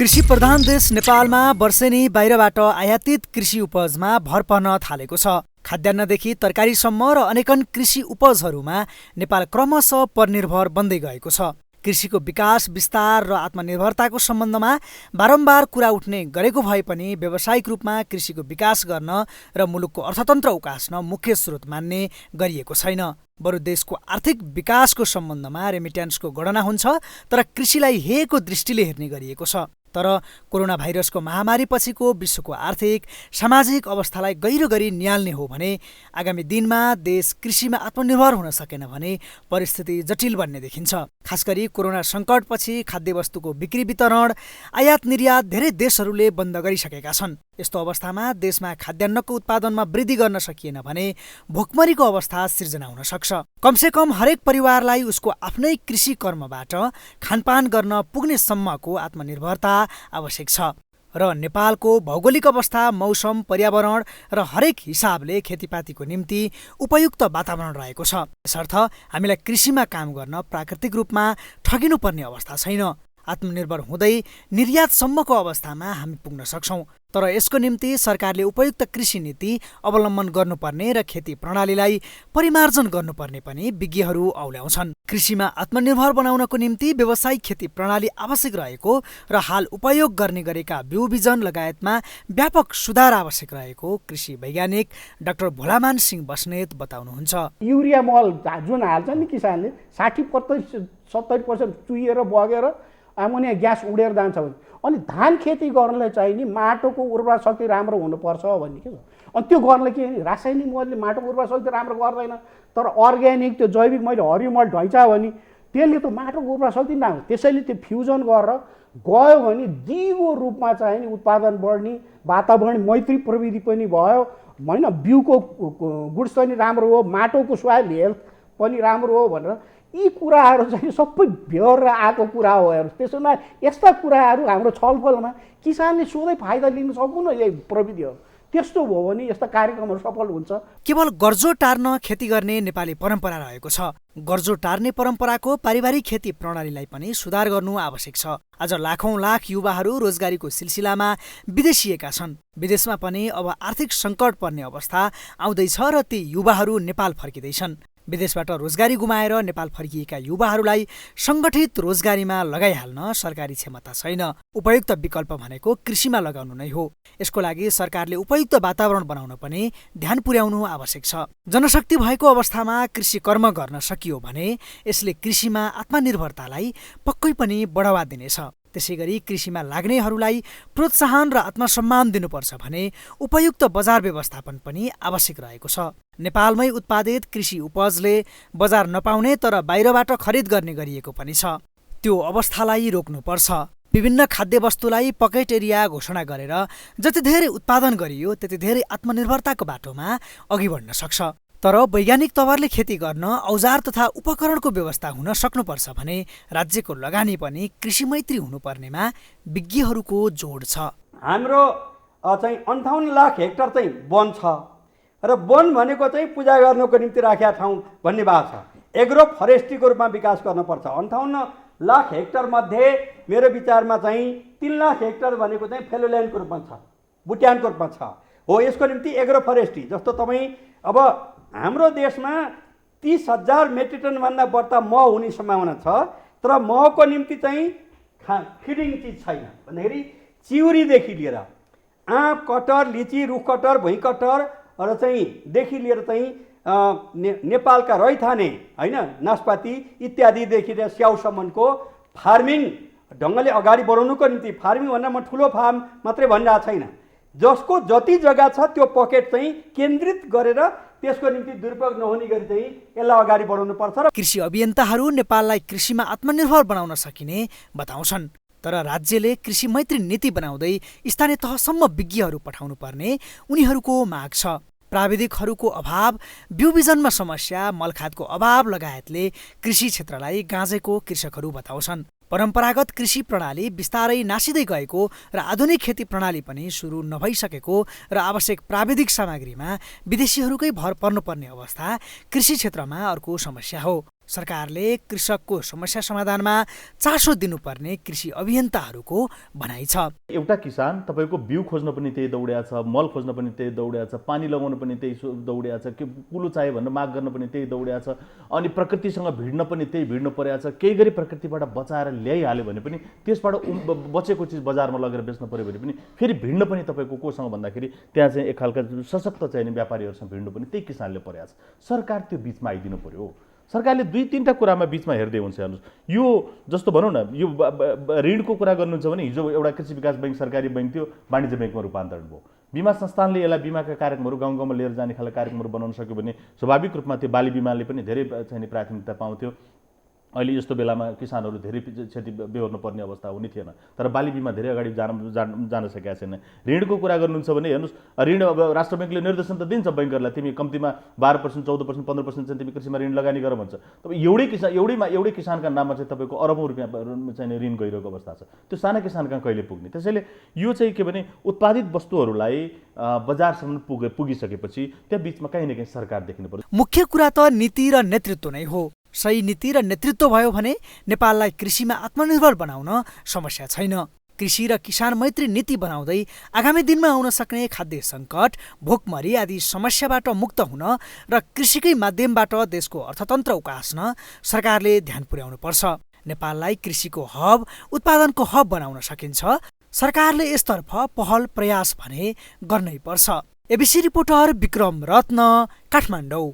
कृषि प्रधान देश नेपालमा वर्षेनी बाहिरबाट आयातित कृषि उपजमा भर पर्न थालेको छ। खाद्यान्नदेखि तरकारीसम्म र अनेकन कृषि उपजहरूमा नेपाल क्रमशः परनिर्भर बन्दै गएको छ। कृषिको विकास, विस्तार र आत्मनिर्भरताको सम्बन्धमा बारम्बार कुरा उठ्ने गरेको भए पनि व्यावसायिक रूपमा कृषिको विकास गर्न र मुलुकको अर्थतन्त्र उकास्न मुख्य स्रोत मान्ने गरिएको छैन। बरु देशको आर्थिक विकासको सम्बन्धमा रेमिट्यान्सको गणना हुन्छ, तर कृषिलाई हेको दृष्टिले हेर्ने गरिएको छ। तर कोरोना भाइरसको महामारी पछिको विश्वको आर्थिक, सामाजिक अवस्थालाई गहिरो गरी निहाल्ने हो भने आगामी दिनमा देश कृषिमा आत्मनिर्भर हुन सकेन भने परिस्थिति जटिल बन्ने देखिन्छ। खास गरी कोरोना सङ्कटपछि खाद्यवस्तुको बिक्री वितरण, आयात निर्यात धेरै देशहरूले बन्द गरिसकेका छन्। यस्तो अवस्थामा देशमा खाद्यान्नको उत्पादनमा वृद्धि गर्न सकिएन भने भोकमरीको अवस्था सिर्जना हुन सक्छ। कमसेकम हरेक परिवारलाई उसको आफ्नै कृषि कर्मबाट खानपान गर्न पुग्ने सम्मको आत्मनिर्भरता आवश्यक छ र नेपालको भौगोलिक अवस्था, मौसम, पर्यावरण र हरेक हिसाबले खेतीपातीको निम्ति उपयुक्त वातावरण रहेको छ। यसर्थ हामीलाई कृषिमा काम गर्न प्राकृतिक रूपमा ठगिनुपर्ने अवस्था छैन। आत्मनिर्भर हुँदै निर्यातसम्मको अवस्थामा हामी पुग्न सक्छौँ। तर यसको निम्ति सरकारले उपयुक्त कृषि नीति अवलम्बन गर्नुपर्ने र खेती प्रणालीलाई परिमार्जन गर्नुपर्ने पनि विज्ञहरू औल्याउँछन्। कृषिमा आत्मनिर्भर बनाउनको निम्ति व्यावसायिक खेती प्रणाली आवश्यक रहेको र हाल उपयोग गर्ने गरेका बिउ बिजन लगायतमा व्यापक सुधार आवश्यक रहेको कृषि वैज्ञानिक डाक्टर भोलामान सिंह बस्नेत बताउनुहुन्छ। युरिया मल जुन हाल्छ नि किसानले 60% 70% चुहिएर बगेर अमोनिया ग्यास उडेर जान्छ भने, अनि धान खेती गर्नलाई चाहिँ नि माटोको उर्वरा शक्ति राम्रो हुनुपर्छ भन्ने के छ। अनि त्यो गर्नलाई के नि रासायनिक मलले माटोको उर्वरा शक्ति राम्रो गर्दैन, तर अर्ग्यानिक त्यो जैविक मैले हरियो मल ढैचा भने त्यसले त माटोको उर्वरा शक्ति राम्रो। त्यसैले त्यो फ्युजन गरेर गयो भने दिगो रूपमा चाहिँ नि उत्पादन बढ्ने, वातावरण मैत्री प्रविधि पनि भयो होइन, बिउको गुणस्तर पनि राम्रो हो, माटोको सोइल हेल्थ पनि राम्रो हो भनेर यी कुराहरू चाहिँ सबै भ्योर आएको कुरा हो। हेर्नु, त्यसोमा यस्ता कुराहरू हाम्रो छलफलमा किसानले सोधै फाइदा लिन सक्नु यही प्रविधि हो। त्यस्तो भयो भने यस्ता कार्यक्रमहरू सफल हुन्छ। केवल गर्जो टार्न खेती गर्ने नेपाली परम्परा रहेको छ। गर्जो टार्ने परम्पराको पारिवारिक खेती प्रणालीलाई पनि सुधार गर्नु आवश्यक छ। आज लाखौं लाख युवाहरू रोजगारीको सिलसिलामा विदेशिएका छन्। विदेशमा पनि अब आर्थिक सङ्कट पर्ने अवस्था आउँदैछ र ती युवाहरू नेपाल फर्किँदैछन्। विदेशबाट रोजगारी गुमाएर नेपाल फर्किएका युवाहरूलाई सङ्गठित रोजगारीमा लगाइहाल्न सरकारी क्षमता छैन। उपयुक्त विकल्प भनेको कृषिमा लगाउनु नै हो। यसको लागि सरकारले उपयुक्त वातावरण बनाउन पनि ध्यान पुर्याउनु आवश्यक छ। जनशक्ति भएको अवस्थामा कृषि कर्म गर्न सकियो भने यसले कृषिमा आत्मनिर्भरतालाई पक्कै पनि बढावा दिनेछ। त्यसैगरी कृषिमा लाग्नेहरूलाई प्रोत्साहन र आत्मसम्मान दिनुपर्छ भने उपयुक्त बजार व्यवस्थापन पनि आवश्यक रहेको छ। नेपालमै उत्पादित कृषि उपजले बजार नपाउने तर बाहिरबाट खरिद गर्ने गरिएको पनि छ। त्यो अवस्थालाई रोक्नुपर्छ। विभिन्न खाद्यवस्तुलाई पकेट एरिया घोषणा गरेर जति धेरै उत्पादन गरियो त्यति धेरै आत्मनिर्भरताको बाटोमा अघि बढ्न सक्छ। तर वैज्ञानिक तवरले खेती गर्न औजार तथा उपकरणको व्यवस्था हुन सक्नुपर्छ भने राज्यको लगानी पनि कृषि मैत्री हुनुपर्नेमा विज्ञहरूको जोड छ। हाम्रो चाहिँ 58 लाख हेक्टर चाहिँ वन छ र वन भनेको चाहिँ पूजा गर्नको निम्ति राखेका ठाउँ भन्ने बात छ। एग्रो फरेस्ट्रीको रूपमा विकास गर्नुपर्छ। 58 लाख हेक्टर मध्ये मेरो विचारमा चाहिँ 3 लाख हेक्टर भनेको चाहिँ फेलोल्यान्डको रूपमा छ, बुट्यानको रूपमा छ हो। यसको निम्ति एग्रो फरेस्ट्री जस्तो तपाईँ अब हाम्रो देशमा 30,000 मेट्रिक टनभन्दा बढ्ता मह हुने सम्भावना छ, तर महको निम्ति चाहिँ फिडिङ चिज छैन। भन्दाखेरि चिउरीदेखि लिएर आँप, कटहर, लिची, रुख कटहर, भुइँ कटहर र चाहिँ देखि लिएर चाहिँ नेपालका रैथाने होइन, नास्पाती इत्यादिदेखि लिएर स्याउसम्मको फार्मिङ ढङ्गले अगाडि बढाउनुको निम्ति, फार्मिङ भन्दा म ठुलो फार्म मात्रै भनिरहेको छैन, जसको जति जग्गा छ त्यो पकेट चाहिँ केन्द्रित गरेर त्यसको निम्ति दुरुपयोग नहुने गरी चाहिँ यसलाई अगाडि बढाउनु पर्छ। कृषि अभियन्ताहरू नेपाललाई कृषिमा आत्मनिर्भर बनाउन सकिने बताउँछन्। तर राज्यले कृषि मैत्री नीति बनाउँदै स्थानीय तहसम्म विज्ञहरू पठाउनु पर्ने उनीहरूको माग छ। प्राविधिकहरूको अभाव, बिउ बिजनमा समस्या, मलखादको अभाव लगायतले कृषि क्षेत्रलाई गाँजेको कृषकहरू बताउँछन्। परम्परागत कृषि प्रणाली बिस्तारै नासिँदै गएको र आधुनिक खेती प्रणाली पनि सुरु नभइसकेको र आवश्यक प्राविधिक सामग्रीमा विदेशीहरूकै भर पर्नुपर्ने अवस्था कृषि क्षेत्रमा अर्को समस्या हो। सरकारले कृषकको समस्या समाधानमा चासो दिनुपर्ने कृषि अभियन्ताहरूको भनाइ छ। एउटा किसान तपाईँको बिउ खोज्न पनि त्यही दौडिया छ, मल खोज्न पनि त्यही दौडिया छ, पानी लगाउन पनि त्यही दौडिया छ, के कुलो चाहियो भनेर माग गर्न पनि त्यही दौडिया छ, अनि प्रकृतिसँग भिड्न पनि त्यही भिड्नु परेको छ। केही गरी प्रकृतिबाट बचाएर ल्याइहाल्यो भने पनि त्यसबाट बचेको चिज बजारमा लगेर बेच्न पऱ्यो भने पनि फेरि भिड्न पनि तपाईँको कोसँग भन्दाखेरि त्यहाँ चाहिँ एक खालका सशक्त चाहिने व्यापारीहरूसँग भिड्नु पनि त्यही किसानले परेको छ। सरकार त्यो बिचमा आइदिनु पर्यो। सरकारले 2-3टा कुरामा बिचमा हेर्दै हुन्छ। हेर्नुहोस्, यो जस्तो भनौँ न, यो ऋणको कुरा गर्नुहुन्छ भने हिजो एउटा कृषि विकास बैङ्क सरकारी बैङ्क थियो, वाणिज्य बैङ्कमा रूपान्तरण भयो। बिमा संस्थानले यसलाई बिमाका कार्यक्रमहरू गाउँ गाउँमा लिएर जाने खालका कार्यक्रमहरू बनाउन सक्यो भने स्वाभाविक रूपमा त्यो बाली बिमाले पनि धेरै चाहिँ प्राथमिकता पाउँथ्यो। अहिले यस्तो बेलामा किसानहरू धेरै क्षति बेहोर्नु पर्ने अवस्था हुने थिएन, तर बाली बिमा धेरै अगाडि जान सकेका छैन। ऋणको कुरा गर्नुहुन्छ भने हेर्नुहोस्, ऋण अब राष्ट्र बैङ्कले निर्देशन त दिन्छ बैङ्कहरूलाई, तिमी कम्तीमा 12%, 14%, 15% चाहिँ तिमी कृषिमा ऋण लगानी गर भन्छ। तब एउटै किसानका नाममा चाहिँ तपाईँको अरबौँ रुपियाँ चाहिँ ऋण गइरहेको अवस्था छ। त्यो साना किसानका कहिले पुग्ने? त्यसैले यो चाहिँ के भने उत्पादित वस्तुहरूलाई बजारसम्म पुगिसकेपछि त्यहाँ बिचमा कहीँ न कहीँ सरकार देखिनु पर्छ। मुख्य कुरा त नीति र नेतृत्व नै हो। सही नीति र नेतृत्व भयो भने नेपाललाई कृषिमा आत्मनिर्भर बनाउन समस्या छैन। कृषि र किसान मैत्री नीति बनाउँदै आगामी दिनमा आउन सक्ने खाद्य सङ्कट, भोकमरी आदि समस्याबाट मुक्त हुन र कृषिकै माध्यमबाट देशको अर्थतन्त्र उकास्न सरकारले ध्यान पुर्याउनुपर्छ। नेपाललाई कृषिको हब, उत्पादनको हब बनाउन सकिन्छ। सरकारले यसतर्फ पहल प्रयास भने गर्नै पर्छ। एबिसी रिपोर्टर विक्रम रत्न, काठमाडौँ।